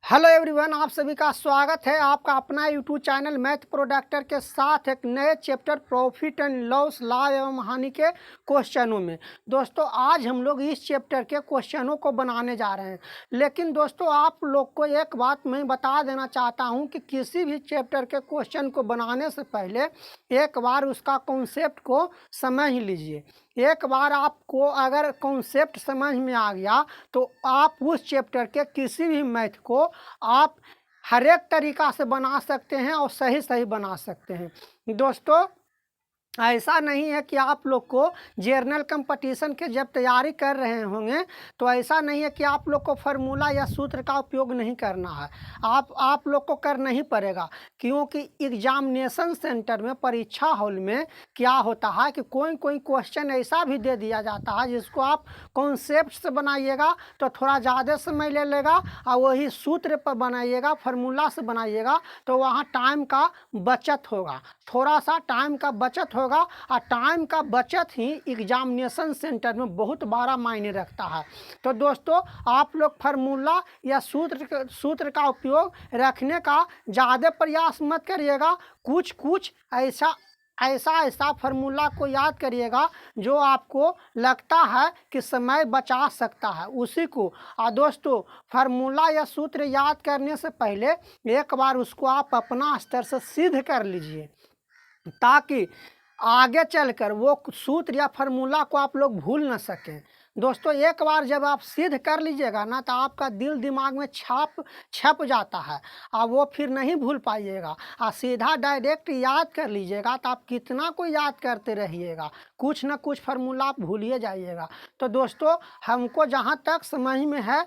Hello everyone, आप सभी का स्वागत है आपका अपना यूट्यूब चैनल मैथ प्रोडक्टर के साथ एक नए चैप्टर प्रॉफिट एंड लॉस, लाभ एवं हानि के क्वेश्चनों में। दोस्तों आज हम लोग इस चैप्टर के क्वेश्चनों को बनाने जा रहे हैं। लेकिन दोस्तों आप लोग को एक बात मैं बता देना चाहता हूं कि किसी भी चैप्टर के क्वेश्चन को बनाने से पहले एक बार उसका कॉन्सेप्ट को समझ लीजिए। एक बार आपको अगर कॉन्सेप्ट समझ में आ गया तो आप उस चैप्टर के किसी भी मैथ को आप हर एक तरीका से बना सकते हैं और सही सही बना सकते हैं। दोस्तों ऐसा नहीं है कि आप लोग को जर्नल कंपटीशन के जब तैयारी कर रहे होंगे तो ऐसा नहीं है कि आप लोग को फार्मूला या सूत्र का उपयोग नहीं करना है। आप लोग को करना ही पड़ेगा, क्योंकि एग्जामिनेशन सेंटर में, परीक्षा हॉल में क्या होता है कि कोई कोई क्वेश्चन ऐसा भी दे दिया जाता है जिसको आप कॉन्सेप्ट से बनाइएगा तो थोड़ा ज़्यादा समय ले लेगा, और वही सूत्र पर बनाइएगा, फार्मूला से बनाइएगा तो वहाँ टाइम का बचत होगा, थोड़ा सा टाइम का बचत होगा। और टाइम का बचत ही एग्जामिनेशन सेंटर में बहुत बड़ा मायने रखता है। तो दोस्तों आप लोग फार्मूला या सूत्र का उपयोग रखने का ज़्यादा प्रयास मत करिएगा। कुछ कुछ ऐसा फार्मूला को याद करिएगा जो आपको लगता है कि समय बचा सकता है, उसी को। और दोस्तों फार्मूला या सूत्र याद करने से पहले एक बार उसको आप अपना स्तर से सिद्ध कर लीजिए, ताकि आगे चलकर वो सूत्र या फार्मूला को आप लोग भूल न सकें। दोस्तों एक बार जब आप सिद्ध कर लीजिएगा ना तो आपका दिल दिमाग में छप जाता है और वो फिर नहीं भूल पाइएगा। और सीधा डायरेक्ट याद कर लीजिएगा तो आप कितना को याद करते रहिएगा, कुछ ना कुछ फार्मूला आप भूलिए जाइएगा। तो दोस्तों हमको जहाँ तक समझ में है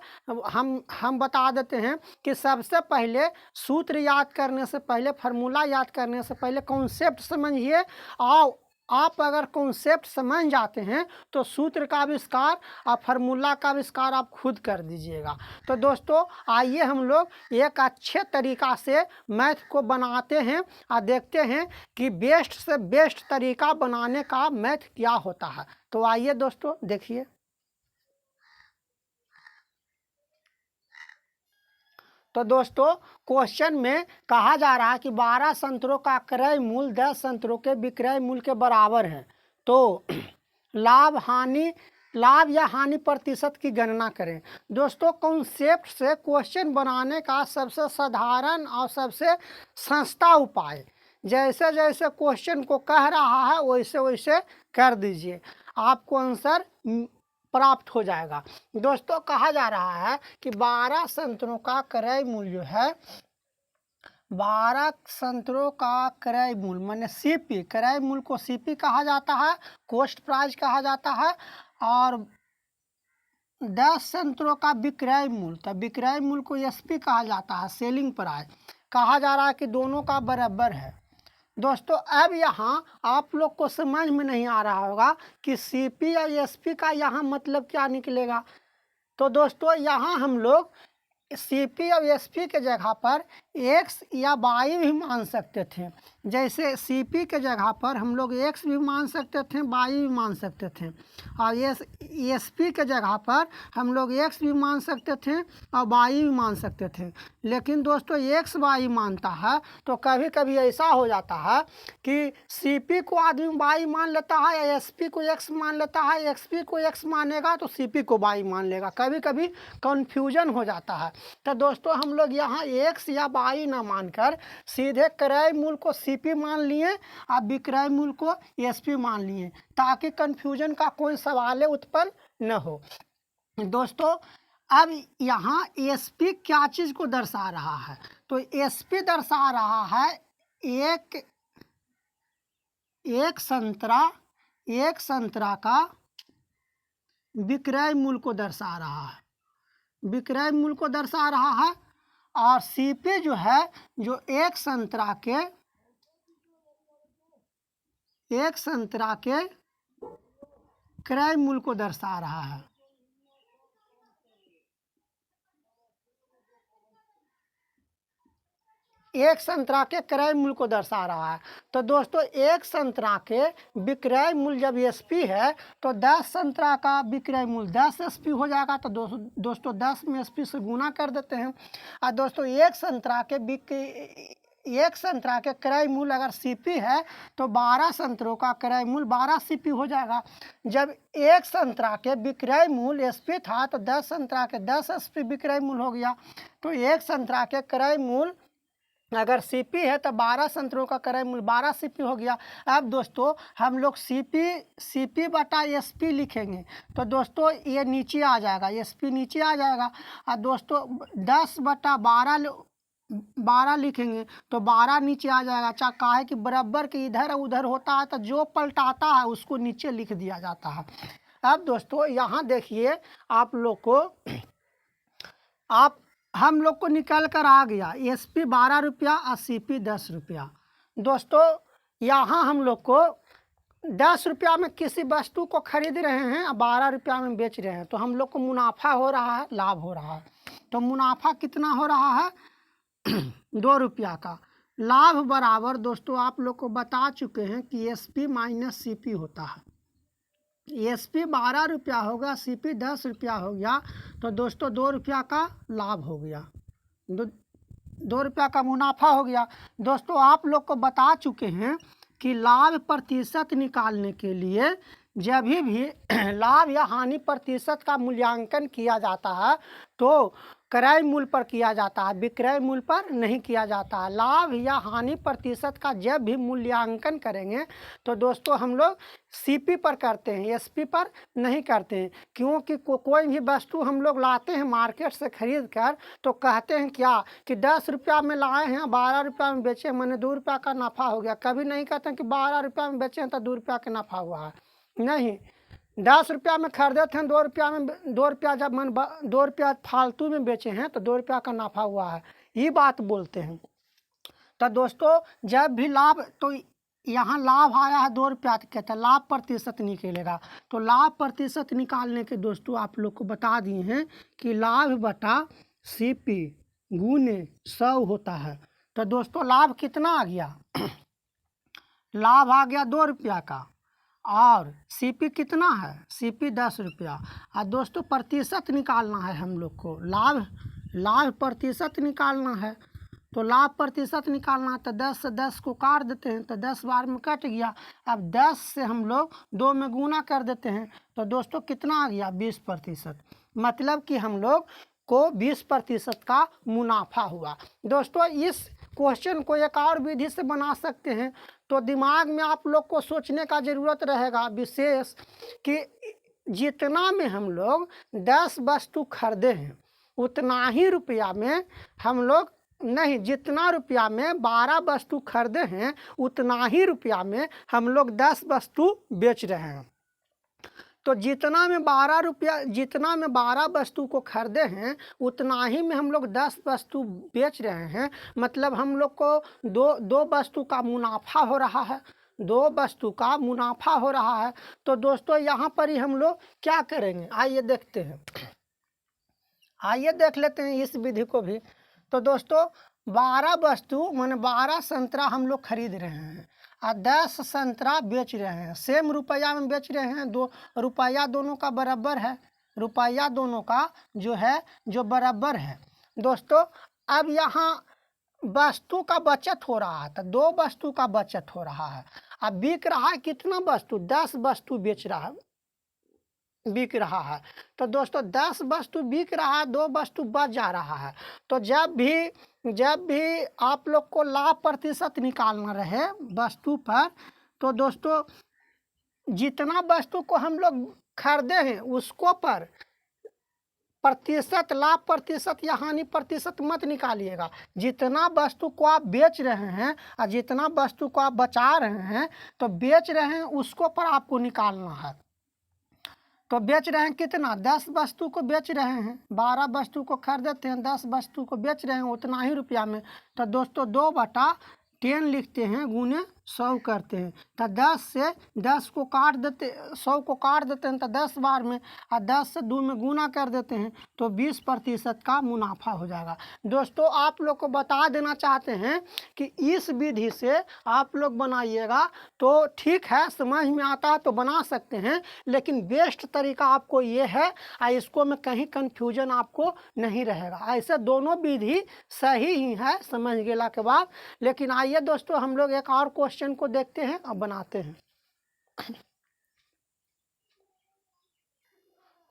हम बता देते हैं कि सबसे पहले सूत्र याद करने से पहले, फार्मूला याद करने से पहले कॉन्सेप्ट समझिए। और आप अगर कॉन्सेप्ट समझ जाते हैं तो सूत्र का आविष्कार और फार्मूला का आविष्कार आप खुद कर दीजिएगा। तो दोस्तों आइए हम लोग एक अच्छे तरीका से मैथ को बनाते हैं और देखते हैं कि बेस्ट से बेस्ट तरीका बनाने का मैथ क्या होता है। तो आइए दोस्तों देखिए। तो दोस्तों क्वेश्चन में कहा जा रहा है कि 12 संतरों का क्रय मूल्य 10 संतरों के विक्रय मूल्य के बराबर है, तो लाभ या हानि प्रतिशत की गणना करें। दोस्तों कॉन्सेप्ट से क्वेश्चन बनाने का सबसे साधारण और सबसे सस्ता उपाय, जैसे जैसे क्वेश्चन को कह रहा है वैसे वैसे कर दीजिए, आपको आंसर प्राप्त हो जाएगा। दोस्तों कहा जा रहा है कि 12 संतरों का क्रय मूल्य है, 12 संतरों का क्रय मूल्य माने सीपी, क्रय मूल्य को सीपी कहा जाता है, कॉस्ट प्राइस कहा जाता है। और 10 संतरों का विक्रय मूल्य, तो विक्रय मूल्य को एसपी कहा जाता है, सेलिंग प्राइस। कहा जा रहा है कि दोनों का बराबर है। दोस्तों अब यहाँ आप लोग को समझ में नहीं आ रहा होगा कि सीपी या एसपी का यहाँ मतलब क्या निकलेगा। तो दोस्तों यहाँ हम लोग सीपी और एसपी के जगह पर एक्स या वाई भी मान सकते थे। जैसे सीपी के जगह पर हम लोग एक्स भी मान सकते थे, वाई भी मान सकते थे। और एसपी के जगह पर हम लोग एक्स भी मान सकते थे और वाई भी मान सकते थे। लेकिन दोस्तों एक्स वाई मानता है तो कभी कभी ऐसा हो जाता है कि सीपी को आदमी वाई मान लेता है या एसपी को एक्स मान लेता है, एक्सपी को एक्स मानेगा तो सीपी को वाई मान लेगा, कभी कभी कन्फ्यूजन हो जाता है। तो दोस्तों हम लोग यहाँ एक्स या वाई ना मानकर सीधे क्रय मूल्य को सीपी मान लिए और विक्रय मूल्य को एसपी मान लिए, ताकि कन्फ्यूजन का कोई सवाल उत्पन्न न हो। दोस्तों अब यहाँ एसपी क्या चीज़ को दर्शा रहा है, तो एसपी दर्शा रहा है एक संतरा का विक्रय मूल्य को दर्शा रहा है, विक्रय मूल्य को दर्शा रहा है। और सीपी जो है जो एक संतरा के क्रय मूल्य को दर्शा रहा है। एक संतरा के क्रय मूल्य को दर्शा रहा है। तो दोस्तों एक संतरा के विक्रय मूल्य जब एसपी है तो 10 संतरा का विक्रय मूल्य 10 एसपी हो जाएगा। तो दोस्तों 10 में एसपी से गुना कर देते हैं। और दोस्तों एक संतरा के क्रय मूल्य अगर सीपी है तो 12 संतरों का क्रय मूल्य 12 सीपी हो जाएगा। जब एक संतरा के विक्रय मूल्य एसपी था तो 10 संतरा के 10 एसपी विक्रय मूल्य हो गया। तो एक संतरा के क्रय मूल्य अगर सीपी है तो 12 संतरों का क्रय मूल्य 12 सीपी हो गया। अब दोस्तों हम लोग सीपी बटा एसपी लिखेंगे तो दोस्तों ये नीचे आ जाएगा, एसपी नीचे आ जाएगा। और दोस्तों 10 बटा 12 लिखेंगे तो 12 नीचे आ जाएगा। चाहे काहे कि बराबर के इधर उधर होता है तो जो पलटाता है उसको नीचे लिख दिया जाता है। अब दोस्तों यहाँ देखिए आप लोग को हम लोग को निकल कर आ गया एसपी 12 रुपया और सीपी 10 रुपया। दोस्तों यहाँ हम लोग को 10 रुपया में किसी वस्तु को खरीद रहे हैं और 12 रुपया में बेच रहे हैं तो हम लोग को मुनाफा हो रहा है, लाभ हो रहा है। तो मुनाफा कितना हो रहा है 2 रुपया का। लाभ बराबर दोस्तों आप लोग को बता चुके हैं कि एसपी माइनस सीपी होता है। एसपी 12 रुपया होगा, सीपी 10 रुपया हो गया तो दोस्तों 2 रुपया का लाभ हो गया, 2 रुपया का मुनाफा हो गया। दोस्तों आप लोग को बता चुके हैं कि लाभ प्रतिशत निकालने के लिए जब भी लाभ या हानि प्रतिशत का मूल्यांकन किया जाता है तो क्रय मूल्य पर किया जाता है, विक्रय मूल्य पर नहीं किया जाता है। लाभ या हानि प्रतिशत का जब भी मूल्यांकन करेंगे तो दोस्तों हम लोग सीपी पर करते हैं, एसपी पर नहीं करते हैं। क्योंकि कोई भी वस्तु हम लोग लाते हैं मार्केट से खरीद कर तो कहते हैं क्या कि 10 रुपया में लाए हैं 12 रुपया में बेचे, मैंने 2 रुपया का नफ़ा हो गया। कभी नहीं कहते हैं कि 12 रुपया में बेचे हैं तो 2 रुपया का नफ़ा हुआ है। नहीं, 10 रुपया में खरीदे थे 2 रुपया में 2 रुपया जब मन 2 रुपया फालतू में बेचे हैं तो 2 रुपया का नफ़ा हुआ है, ये बात बोलते हैं। तो दोस्तों जब भी लाभ तो यहाँ लाभ आया है 2 रुपया कहते हैं लाभ प्रतिशत निकलेगा। तो लाभ प्रतिशत निकालने के दोस्तों आप लोग को बता दिए हैं कि लाभ बटा सीपी गुने 100 होता है। तो दोस्तों लाभ कितना आ गया लाभ आ गया 2 रुपया का और सीपी कितना है सीपी 10 रुपया। और दोस्तों प्रतिशत निकालना है हम लोग को, लाभ प्रतिशत निकालना है। तो लाभ प्रतिशत निकालना है तो 10 से 10 को काट देते हैं तो 10 बार में कट गया। अब 10 से हम लोग 2 में गुना कर देते हैं तो दोस्तों कितना आ गया 20%। मतलब कि हम लोग को 20% का मुनाफा हुआ। दोस्तों इस क्वेश्चन को एक और विधि से बना सकते हैं। तो दिमाग में आप लोग को सोचने का ज़रूरत रहेगा विशेष कि जितना में हम लोग 10 वस्तु खरीदे हैं उतना ही रुपया में हम लोग नहीं, जितना रुपया में 12 वस्तु खरीदे हैं उतना ही रुपया में हम लोग 10 वस्तु बेच रहे हैं। तो जितना में 12 वस्तु को खरीदे हैं उतना ही में हम लोग 10 वस्तु बेच रहे हैं। मतलब हम लोग को दो वस्तु का मुनाफा हो रहा है, 2 वस्तु का मुनाफा हो रहा है। तो दोस्तों यहाँ पर ही हम लोग क्या करेंगे आइए देखते हैं, आइए देख लेते हैं इस विधि को भी। तो दोस्तों 12 वस्तु माने 12 संतरा हम लोग खरीद रहे हैं और 10 संतरा बेच रहे हैं। सेम रुपया में बेच रहे हैं, 2 रुपया दोनों का बराबर है, रुपया दोनों का जो बराबर है। दोस्तों अब यहाँ वस्तु का बचत हो रहा है तो 2 वस्तु का बचत हो रहा है। अब बिक रहा है कितना वस्तु 10 वस्तु बिक रहा है। तो दोस्तों 10 वस्तु बिक रहा है, 2 वस्तु बच जा रहा है। तो जब भी आप लोग को लाभ प्रतिशत निकालना रहे वस्तु पर तो दोस्तों जितना वस्तु को हम लोग खरीदे हैं उसको पर प्रतिशत लाभ प्रतिशत या हानि प्रतिशत मत निकालिएगा। जितना वस्तु को आप बेच रहे हैं और जितना वस्तु को आप बचा रहे हैं तो बेच रहे हैं उसको पर आपको निकालना है। तो बेच रहे हैं कितना 10 वस्तु को बेच रहे हैं, 12 वस्तु को खरीदते हैं 10 वस्तु को बेच रहे हैं उतना ही रुपया में। तो दोस्तों 2/10 लिखते हैं गुने 100 करते हैं तो 10 से 10 को काट देते, 100 को काट देते हैं तो 10 बार में, और 10 से 2 में गुना कर देते हैं तो 20% का मुनाफा हो जाएगा। दोस्तों आप लोग को बता देना चाहते हैं कि इस विधि से आप लोग बनाइएगा तो ठीक है, समझ में आता है तो बना सकते हैं, लेकिन बेस्ट तरीका आपको ये है, इसको में कहीं कन्फ्यूजन आपको नहीं रहेगा। ऐसे दोनों विधि सही ही है समझ गेला के बाद। लेकिन आइए दोस्तों हम लोग एक और क्वेश्चन को देखते हैं और बनाते हैं।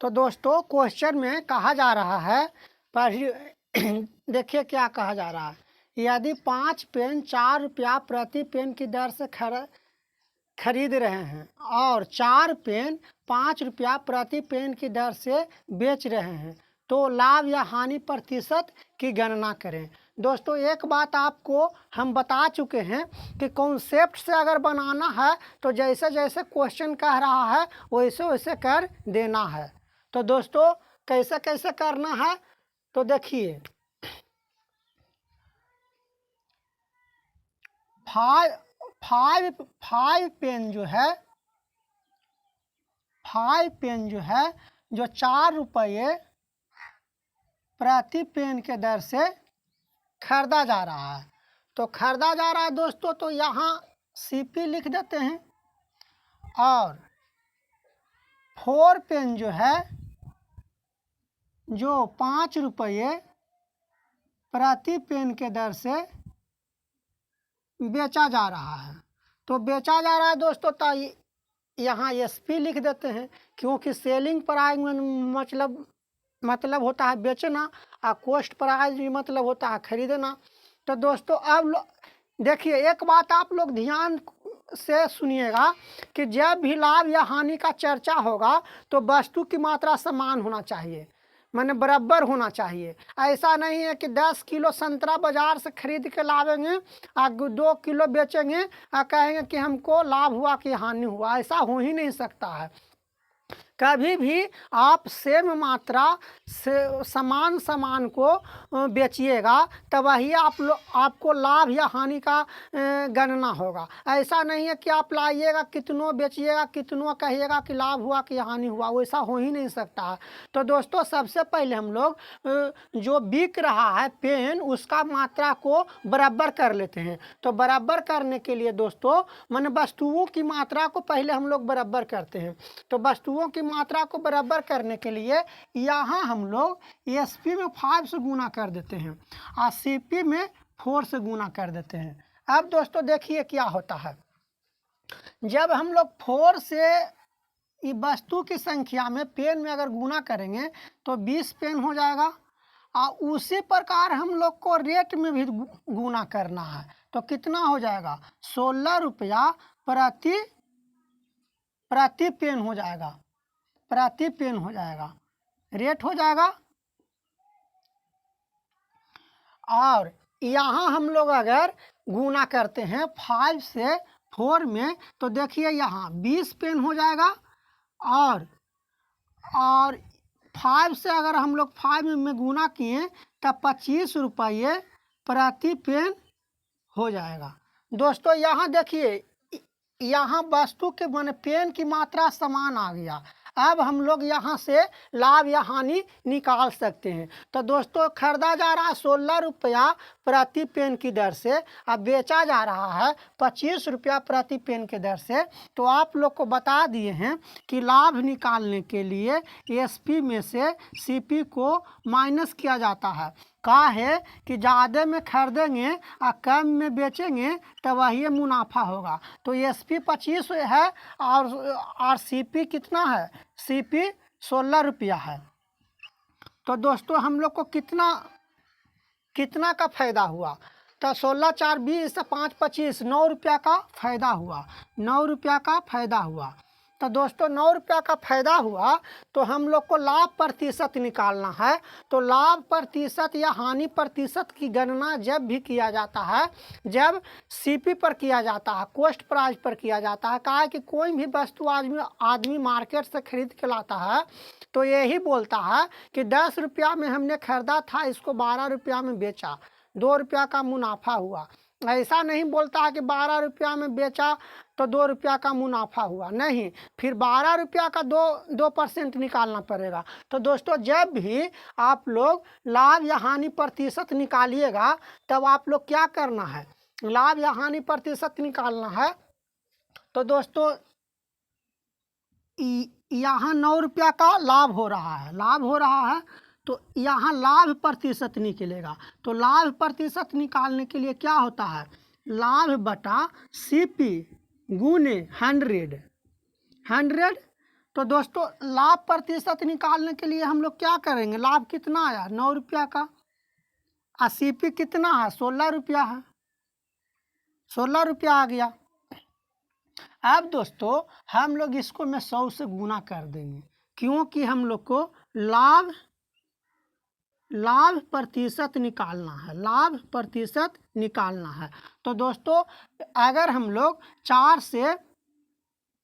तो दोस्तों क्वेश्चन में कहा जा रहा है, देखिए क्या कहा जा रहा है, यदि 5 पेन 4 रुपया प्रति पेन की दर से खरीद रहे हैं और 4 पेन 5 रुपया प्रति पेन की दर से बेच रहे हैं तो लाभ या हानि प्रतिशत की गणना करें। दोस्तों एक बात आपको हम बता चुके हैं कि कॉन्सेप्ट से अगर बनाना है तो जैसे जैसे क्वेश्चन कह रहा है वैसे वैसे कर देना है। तो दोस्तों कैसे कैसे करना है तो देखिए, 5 पेन जो है, 5 पेन जो है जो 4 रुपये प्रति पेन के दर से खरीदा जा रहा है, तो खरीदा जा रहा है दोस्तों, तो यहाँ CP लिख देते हैं। और 4 पेन जो है जो 5 रुपये प्रति पेन के दर से बेचा जा रहा है, तो बेचा जा रहा है दोस्तों, तो यहाँ SP लिख देते हैं, क्योंकि सेलिंग प्राइस मतलब होता है बेचना और कॉस्ट प्राइस भी मतलब होता है खरीदना। तो दोस्तों अब देखिए एक बात आप लोग ध्यान से सुनिएगा कि जब भी लाभ या हानि का चर्चा होगा तो वस्तु की मात्रा समान होना चाहिए, माने बराबर होना चाहिए। ऐसा नहीं है कि 10 किलो संतरा बाजार से खरीद के लावेंगे और 2 किलो बेचेंगे और कहेंगे कि हमको लाभ हुआ कि हानि हुआ, ऐसा हो ही नहीं सकता है। कभी भी आप सेम मात्रा से समान को बेचिएगा तब वही आपको लाभ या हानि का गणना होगा। ऐसा नहीं है कि आप लाइएगा कितनों बेचिएगा कितनों कहिएगा कि लाभ हुआ कि हानि हुआ, वैसा हो ही नहीं सकता है। तो दोस्तों सबसे पहले हम लोग जो बिक रहा है पेन उसका मात्रा को बराबर कर लेते हैं। तो बराबर करने के लिए दोस्तों माने वस्तुओं की मात्रा को पहले हम लोग बराबर करते हैं। तो वस्तुओं की मात्रा को बराबर करने के लिए यहाँ हम लोग SP में 5 से गुना कर देते हैं और CP में 4 से गुना कर देते हैं। अब दोस्तों देखिए क्या होता है, जब हम लोग 4 से वस्तु की संख्या में पेन में अगर गुना करेंगे तो 20 पेन हो जाएगा, और उसी प्रकार हम लोग को रेट में भी गुना करना है तो कितना हो जाएगा, 16 रुपया प्रति पेन हो जाएगा, प्रति पेन हो जाएगा, रेट हो जाएगा। और यहाँ हम लोग अगर गुना करते हैं 5 से 4 में तो देखिए यहाँ 20 पेन हो जाएगा, और 5 से अगर हम लोग 5 में गुना किए तब 25 रुपये प्रति पेन हो जाएगा। दोस्तों यहाँ देखिए यहाँ वस्तु के माने पेन की मात्रा समान आ गया। अब हम लोग यहाँ से लाभ या हानि निकाल सकते हैं। तो दोस्तों खरीदा जा रहा है 16 रुपया प्रति पेन की दर से, अब बेचा जा रहा है 25 रुपया प्रति पेन के दर से। तो आप लोग को बता दिए हैं कि लाभ निकालने के लिए SP में से CP को माइनस किया जाता है। कहा है कि ज़्यादा में खरीदेंगे और कम में बेचेंगे तो वही मुनाफा होगा। तो SP 25 है और CP कितना है, CP 16 रुपया है। तो दोस्तों हम लोग को कितना का फ़ायदा हुआ, तो 16 4 20 5 25 9 रुपया का फ़ायदा हुआ, 9 रुपया का फ़ायदा हुआ। तो दोस्तों 9 रुपया का फ़ायदा हुआ तो हम लोग को लाभ प्रतिशत निकालना है। तो लाभ प्रतिशत या हानि प्रतिशत की गणना जब भी किया जाता है, जब CP पर किया जाता है, कॉस्ट प्राइस पर किया जाता है। कहा है कि कोई भी वस्तु आदमी मार्केट से खरीद के लाता है तो यही बोलता है कि 10 रुपया में हमने खरीदा था, इसको 12 रुपया में बेचा, 2 रुपया का मुनाफा हुआ। ऐसा नहीं बोलता है कि 12 रुपया में बेचा तो 2 रुपया का मुनाफा हुआ, नहीं, फिर 12 रुपया का 2% निकालना पड़ेगा। तो दोस्तों जब भी आप लोग लाभ या हानि प्रतिशत निकालिएगा तब आप लोग क्या करना है, लाभ या हानि प्रतिशत निकालना है। तो दोस्तों यहाँ 9 रुपया का लाभ हो रहा है, तो यहाँ लाभ प्रतिशत निकलेगा। तो लाभ प्रतिशत निकालने के लिए क्या होता है, लाभ बटा CP गुने 100। तो दोस्तों लाभ प्रतिशत निकालने के लिए हम लोग क्या करेंगे, लाभ कितना आया 9 रुपया का, और CP कितना है 16 रुपया है, 16 रुपया आ गया। अब दोस्तों हम लोग इसको में 100 से गुना कर देंगे, क्योंकि हम लोग को लाभ प्रतिशत निकालना है, लाभ प्रतिशत निकालना है। तो दोस्तों अगर हम लोग 4 से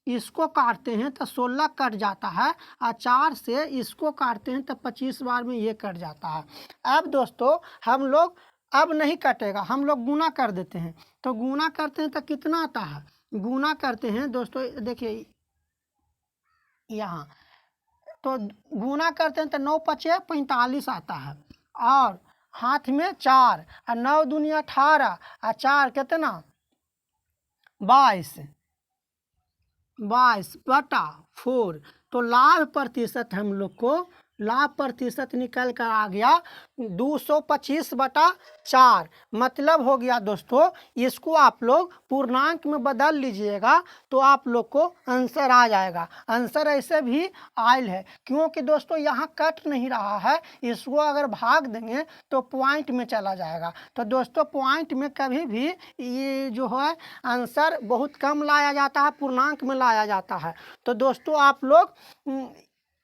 इसको काटते हैं तो 16 कट जाता है, और 4 से इसको काटते हैं तो 25 बार में ये कट जाता है। अब दोस्तों हम लोग अब नहीं कटेगा, हम लोग गुना कर देते हैं। तो गुना करते हैं तो कितना आता है, गुना करते हैं दोस्तों, देखिए यहाँ तो गुना करते हैं तो 9 पचे 45 आता है, और हाथ में 4 और 9 दूनी 18 और 4 कितना 22 बटा 4। तो लाभ प्रतिशत हम लोग को लाभ प्रतिशत निकल कर आ गया 225 बटा 4। मतलब हो गया दोस्तों, इसको आप लोग पूर्णांक में बदल लीजिएगा तो आप लोग को आंसर आ जाएगा। आंसर ऐसे भी आयल है क्योंकि दोस्तों यहाँ कट नहीं रहा है, इसको अगर भाग देंगे तो पॉइंट में चला जाएगा। तो दोस्तों पॉइंट में कभी भी ये जो है आंसर बहुत कम लाया जाता है, पूर्णांक में लाया जाता है। तो दोस्तों आप लोग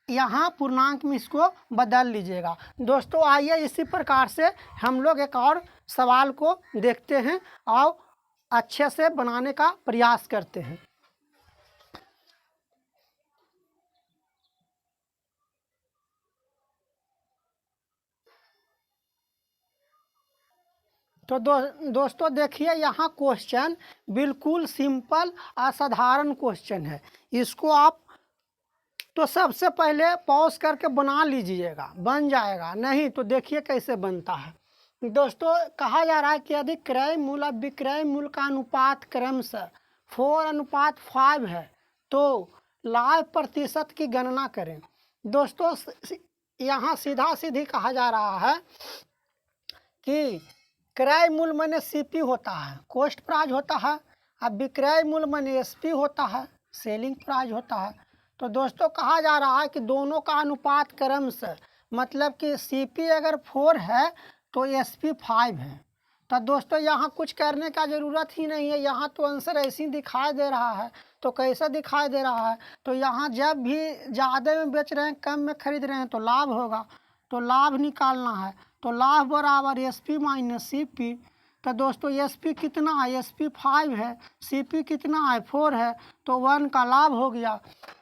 यहाँ पूर्णांक में इसको बदल लीजिएगा। दोस्तों आइए इसी प्रकार से हम लोग एक और सवाल को देखते हैं और अच्छे से बनाने का प्रयास करते हैं। तो दोस्तों देखिए यहाँ क्वेश्चन बिल्कुल सिंपल असाधारण क्वेश्चन है। इसको आप तो सबसे पहले पॉज करके बना लीजिएगा, बन जाएगा, नहीं तो देखिए कैसे बनता है। दोस्तों कहा जा रहा है कि यदि क्रय मूल्य और विक्रय मूल्य का अनुपात क्रमशः 4:5 है तो लाभ प्रतिशत की गणना करें। दोस्तों यहाँ सीधा सीधी कहा जा रहा है कि क्रय मूल्य माने CP होता है, कॉस्ट प्राइस होता है, और विक्रय मूल्य माने SP होता है, सेलिंग प्राइस होता है। तो दोस्तों कहा जा रहा है कि दोनों का अनुपात क्रमशः, मतलब कि CP अगर 4 है तो SP 5 है। तो दोस्तों यहाँ कुछ करने का ज़रूरत ही नहीं है, यहाँ तो आंसर ऐसे ही दिखाई दे रहा है। तो कैसा दिखाई दे रहा है, तो यहाँ जब भी ज़्यादा में बेच रहे हैं कम में खरीद रहे हैं तो लाभ होगा, तो लाभ निकालना है। तो लाभ बराबर SP माइनस CP। तो दोस्तों SP कितना है, SP 5 है, CP कितना है 4 है, तो 1 का लाभ हो गया,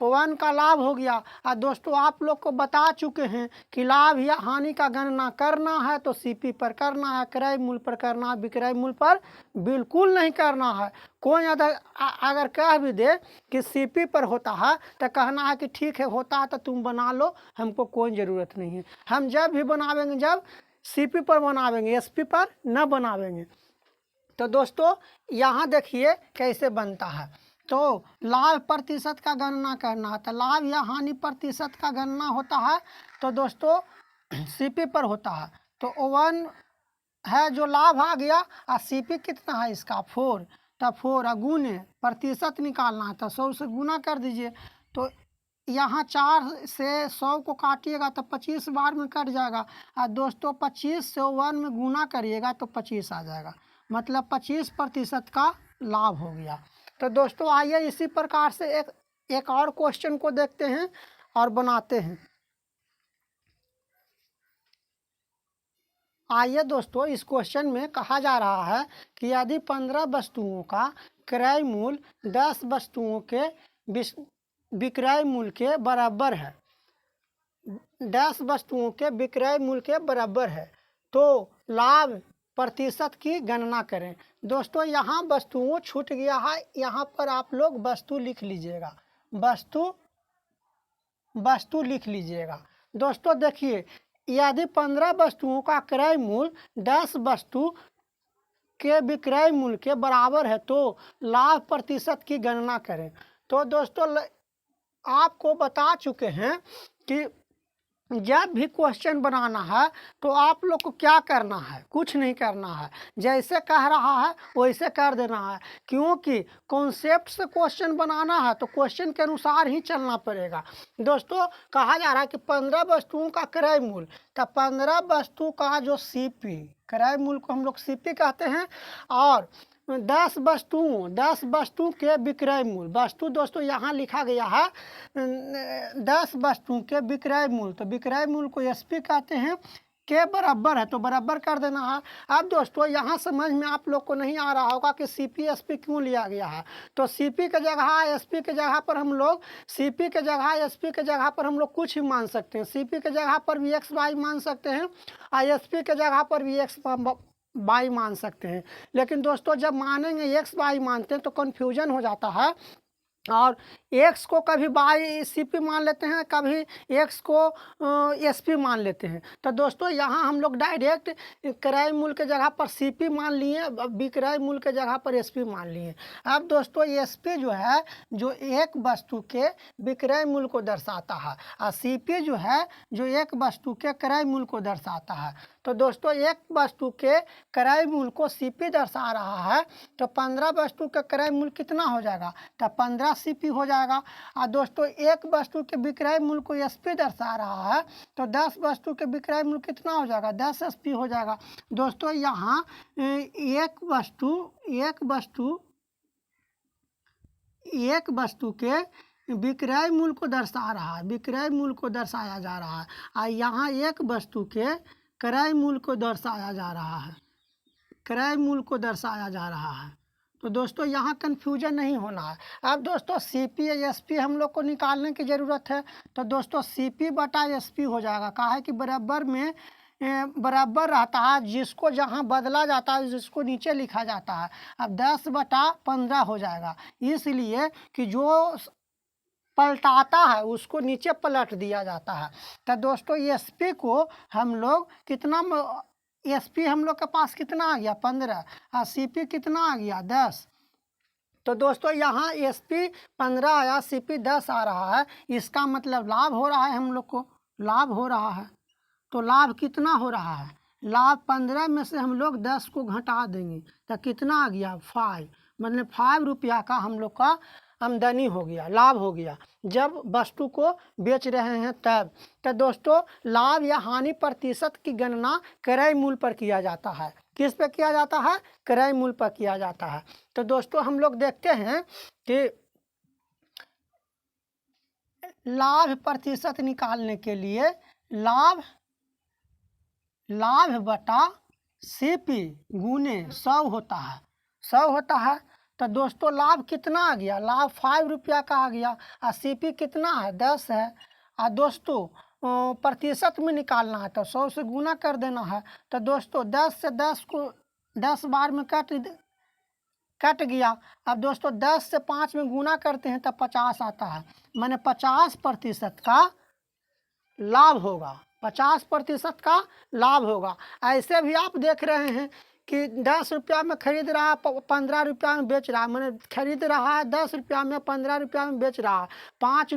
1 का लाभ हो गया। और दोस्तों आप लोग को बता चुके हैं कि लाभ या हानि का गणना करना है तो CP पर करना है, क्रय मूल्य पर करना है, विक्रय मूल्य पर बिल्कुल नहीं करना है। कोई अगर कह भी दे कि CP पर होता है तो कहना है कि ठीक है होता है तो तुम बना लो, हमको कोई ज़रूरत नहीं है। हम जब भी बनावेंगे जब CP पर बनावेंगे, SP पर न बनावेंगे। तो दोस्तों यहाँ देखिए कैसे बनता है। तो लाभ प्रतिशत का गणना करना है, तो लाभ या हानि प्रतिशत का गणना होता है तो दोस्तों CP पर होता है। तो 1 है जो लाभ आ गया, और CP कितना है इसका 4, तो 4 गुने प्रतिशत निकालना है तो 100 से गुना कर दीजिए। तो यहाँ 4 से 100 को काटिएगा तो 25 बार में कट जाएगा, और दोस्तों 25 से 1 में गुना करिएगा तो 25 आ जाएगा, मतलब 25% का लाभ हो गया। तो दोस्तों आइए इसी प्रकार से एक और क्वेश्चन को देखते हैं और बनाते हैं। आइए दोस्तों इस क्वेश्चन में कहा जा रहा है कि यदि 15 वस्तुओं का क्रय मूल्य 10 वस्तुओं के विक्रय मूल्य के बराबर है, 10 वस्तुओं के विक्रय मूल्य के बराबर है, तो लाभ प्रतिशत की गणना करें। दोस्तों यहाँ वस्तुओं छूट गया है, यहाँ पर आप लोग वस्तु लिख लीजिएगा, वस्तु लिख लीजिएगा। दोस्तों देखिए, यदि 15 वस्तुओं का क्रय मूल्य 10 वस्तु के विक्रय मूल्य के बराबर है तो लाभ प्रतिशत की गणना करें। तो दोस्तों आपको बता चुके हैं कि जब भी क्वेश्चन बनाना है तो आप लोग को क्या करना है, कुछ नहीं करना है, जैसे कह रहा है वैसे कर देना है, क्योंकि कॉन्सेप्ट से क्वेश्चन बनाना है तो क्वेश्चन के अनुसार ही चलना पड़ेगा। दोस्तों कहा जा रहा है कि 15 वस्तुओं का क्रय मूल्य, तो 15 वस्तु का जो सीपी, क्रय मूल्य को हम लोग सीपी कहते हैं, और 10 वस्तु के विक्रय मूल्य, वस्तु दोस्तों यहाँ लिखा गया है 10 वस्तु के विक्रय मूल्य, तो विक्रय मूल्य को एसपी कहते हैं, के बराबर है तो बराबर कर देना है। अब दोस्तों यहाँ समझ में आप लोग को नहीं आ रहा होगा कि सीपी एसपी क्यों लिया गया है, तो सीपी के जगह एसपी के जगह पर हम लोग, सीपी के जगह एसपी के जगह पर हम लोग कुछ ही मान सकते हैं। सीपी के जगह पर भी एक्स वाई मान सकते हैं और एसपी के जगह पर भी एक्स वाई मान सकते हैं। लेकिन दोस्तों जब मानेंगे एक्स वाई मानते हैं तो कन्फ्यूजन हो जाता है, और एक्स को कभी वाई सीपी मान लेते हैं, कभी एक्स को एसपी मान लेते हैं। तो दोस्तों यहाँ हम लोग डायरेक्ट क्रय मूल्य के जगह पर सीपी मान लिए, विक्रय मूल्य के जगह पर एसपी मान लिए। अब दोस्तों एसपी जो है जो एक वस्तु के विक्रय मूल्य को दर्शाता है, और सीपी जो है जो एक वस्तु के क्रय मूल्य को दर्शाता है। तो दोस्तों एक वस्तु के क्रय मूल्य को सीपी दर्शा रहा है, तो 15 वस्तु का क्रय मूल्य कितना हो जाएगा, तो 15 सीपी हो जाएगा। और दोस्तों एक वस्तु के विक्रय मूल्य को एसपी दर्शा रहा है, तो 10 वस्तु के विक्रय मूल्य कितना हो जाएगा, 10 एसपी हो जाएगा। दोस्तों यहाँ एक वस्तु के विक्रय मूल्य को दर्शा रहा है, विक्रय मूल्य को दर्शाया जा रहा है, और यहाँ एक वस्तु के क्रय मूल्य को दर्शाया जा रहा है, क्रय मूल्य को दर्शाया जा रहा है। तो दोस्तों यहाँ कन्फ्यूजन नहीं होना है। अब दोस्तों सीपी या एसपी हम लोग को निकालने की ज़रूरत है, तो दोस्तों सीपी बटा एसपी हो जाएगा। कहा है कि बराबर में बराबर रहता है, जिसको जहाँ बदला जाता है जिसको नीचे लिखा जाता है। अब 10/15 हो जाएगा, इसलिए कि जो पलटाता है उसको नीचे पलट दिया जाता है। तो दोस्तों एसपी को हम लोग कितना, एसपी हम लोग के पास कितना आ गया 15, और सीपी कितना आ गया 10। तो दोस्तों यहाँ एसपी 15 आया, सीपी 10 आ रहा है, इसका मतलब लाभ हो रहा है, हम लोग को लाभ हो रहा है। तो लाभ कितना हो रहा है, लाभ 15 में से हम लोग 10 को घटा देंगे तो कितना आ गया 5, मतलब 5 रुपया का हम लोग का आमदनी हो गया, लाभ हो गया जब वस्तु को बेच रहे हैं तब। तो दोस्तों लाभ या हानि प्रतिशत की गणना क्रय मूल्य पर किया जाता है। किस पे किया जाता है, क्रय मूल्य पर किया जाता है। तो दोस्तों हम लोग देखते हैं कि लाभ प्रतिशत निकालने के लिए लाभ बटा सीपी गुने 100 होता है, 100 होता है। तो दोस्तों लाभ कितना आ गया, लाभ 5 रुपया का आ गया, और सीपी कितना है 10 है। और दोस्तों प्रतिशत में निकालना है तो 100 से गुना कर देना है। तो दोस्तों 10 से 10 को 10 बार में कट गया। अब दोस्तों 10 से 5 में गुना करते हैं तो 50 आता है, माने 50% का लाभ होगा, 50% का लाभ होगा। ऐसे भी आप देख रहे हैं कि 10 रुपया में खरीद रहा है, 15 रुपया में बेच रहा है, मैंने खरीद रहा है 10 रुपया में, 15 रुपया में बेच रहा है, 5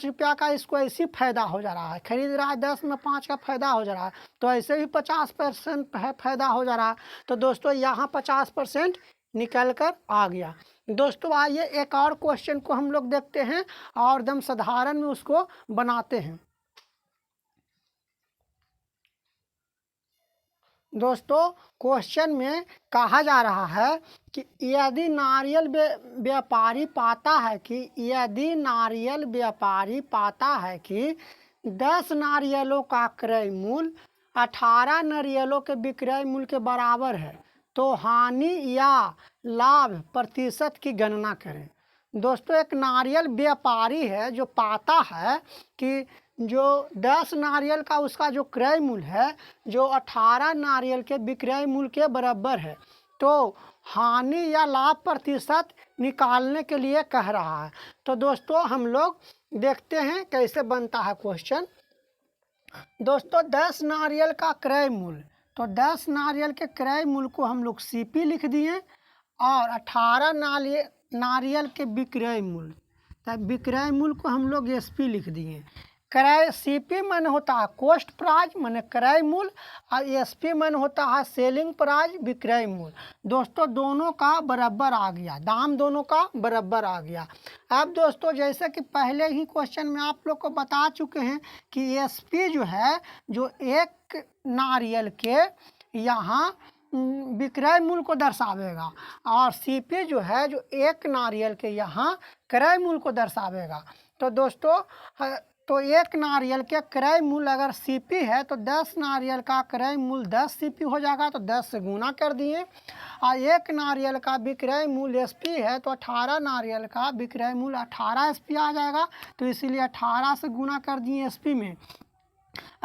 रुपया का इसको ऐसे फ़ायदा हो जा रहा है, खरीद रहा है 10 में 5 का फ़ायदा हो जा रहा है, तो ऐसे ही 50% फ़ायदा हो जा रहा है। तो दोस्तों यहाँ 50% निकल कर आ गया। दोस्तों आइए एक और क्वेश्चन को हम लोग देखते हैं और एकदम साधारण में उसको बनाते हैं। दोस्तों क्वेश्चन में कहा जा रहा है कि यदि नारियल व्यापारी पाता है कि 10 नारियलों का क्रय मूल्य 18 नारियलों के विक्रय मूल्य के बराबर है तो हानि या लाभ प्रतिशत की गणना करें। दोस्तों एक नारियल व्यापारी है जो पाता है कि जो 10 नारियल का उसका जो क्रय मूल्य है जो 18 नारियल के विक्रय मूल्य के बराबर है, तो हानि या लाभ प्रतिशत निकालने के लिए कह रहा है। तो दोस्तों हम लोग देखते हैं कैसे बनता है क्वेश्चन। दोस्तों 10 नारियल का क्रय मूल्य, तो 10 नारियल के क्रय मूल्य को हम लोग सीपी लिख दिए और 18 नारियल के विक्रय मूल्य, तब विक्रय मूल्य को हम लोग एसपी लिख दिए। क्रय सीपी मन होता है कॉस्ट प्राइस माने क्रय मूल्य और एसपी मन होता है सेलिंग प्राइस विक्रय मूल्य। दोस्तों दोनों का बराबर आ गया, दाम दोनों का बराबर आ गया। अब दोस्तों जैसे कि पहले ही क्वेश्चन में आप लोग को बता चुके हैं कि एसपी जो है जो एक नारियल के यहाँ विक्रय मूल्य को दर्शावेगा और सीपी जो है जो एक नारियल के यहाँ क्रय मूल्य को दर्शावेगा। तो दोस्तों तो एक नारियल के क्रय मूल्य अगर सीपी है तो 10 नारियल का क्रय मूल्य 10 सीपी हो जाएगा, तो 10 से गुना कर दिए। और एक नारियल का विक्रय मूल्य एसपी है तो 18 नारियल का विक्रय मूल्य 18 एसपी आ जाएगा, तो इसीलिए 18 से गुना कर दिए एसपी में।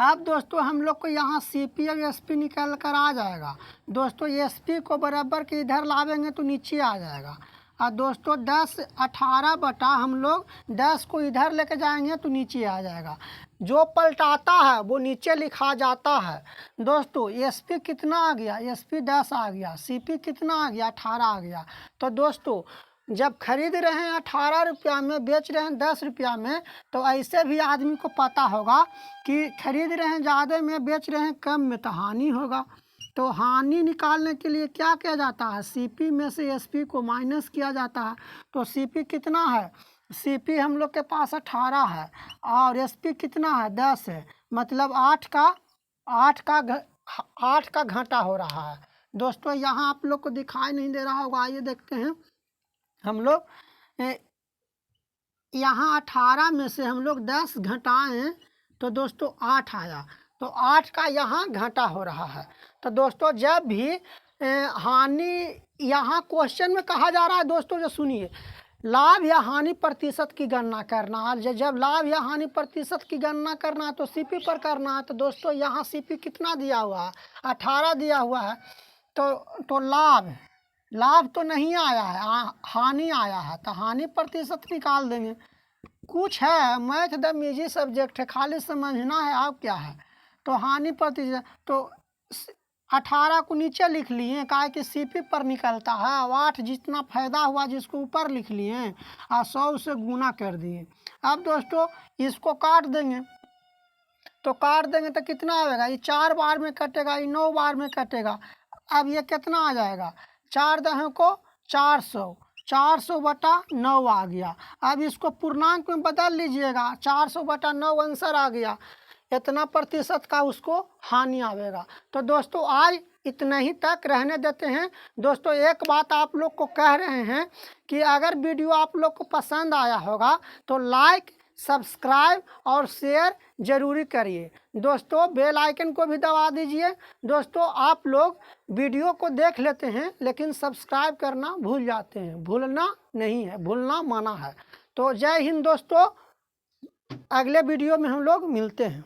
अब दोस्तों हम लोग को यहाँ सीपी और एसपी निकल कर आ जाएगा। दोस्तों एसपी को बराबर के इधर लावेंगे तो नीचे आ जाएगा। और दोस्तों 10 18 बटा हम लोग 10 को इधर लेके जाएंगे तो नीचे आ जाएगा। जो पलटाता है वो नीचे लिखा जाता है। दोस्तों एसपी कितना आ गया, एसपी 10 आ गया, सीपी कितना आ गया 18 आ गया। तो दोस्तों जब खरीद रहे हैं 18 रुपया में, बेच रहे हैं 10 रुपया में, तो ऐसे भी आदमी को पता होगा कि खरीद रहे हैं ज़्यादा में, बेच रहे हैं कम में, तो हानि होगा। तो हानि निकालने के लिए क्या किया जाता है, सीपी में से एसपी को माइनस किया जाता है। तो सीपी कितना है, सीपी हम लोग के पास 18 है और एसपी कितना है 10 है, मतलब 8 का घाटा हो रहा है। दोस्तों यहाँ आप लोग को दिखाई नहीं दे रहा होगा, आइए देखते हैं। हम लोग यहाँ 18 में से हम लोग 10 घटाएं तो दोस्तों 8 आया, तो 8 का यहाँ घाटा हो रहा है। तो दोस्तों जब भी हानि यहाँ क्वेश्चन में कहा जा रहा है, दोस्तों जो सुनिए, लाभ या हानि प्रतिशत की गणना करना है। जब लाभ या हानि प्रतिशत की गणना करना है तो सीपी पर करना है। तो दोस्तों यहाँ सीपी कितना दिया हुआ है, 18 दिया हुआ है। तो लाभ तो नहीं आया है, हानि आया है, तो हानि प्रतिशत निकाल देंगे। कुछ है, मैथ द इजी सब्जेक्ट है, खाली समझना है आप क्या है। तो हानि प्रतिशत तो 18 को नीचे लिख लिए, कहा कि सीपी पर निकलता है। 8 जितना फायदा हुआ जिसको ऊपर लिख लिए और 100 से गुना कर दिए। अब दोस्तों इसको काट देंगे, तो कितना आएगा, ये 4 बार में कटेगा, ये 9 बार में कटेगा। अब ये कितना आ जाएगा, 4 दहों को 400 बटा 9 आ गया। अब इसको पूर्णांक में बदल लीजिएगा, 400 बटा 9 आंसर आ गया। इतना प्रतिशत का उसको हानि आवेगा। तो दोस्तों आज इतना ही तक रहने देते हैं। दोस्तों एक बात आप लोग को कह रहे हैं कि अगर वीडियो आप लोग को पसंद आया होगा तो लाइक, सब्सक्राइब और शेयर जरूरी करिए। दोस्तों बेल आइकन को भी दबा दीजिए। दोस्तों आप लोग वीडियो को देख लेते हैं लेकिन सब्सक्राइब करना भूल जाते हैं, भूलना नहीं है, भूलना मना है। तो जय हिंद दोस्तों, अगले वीडियो में हम लोग मिलते हैं।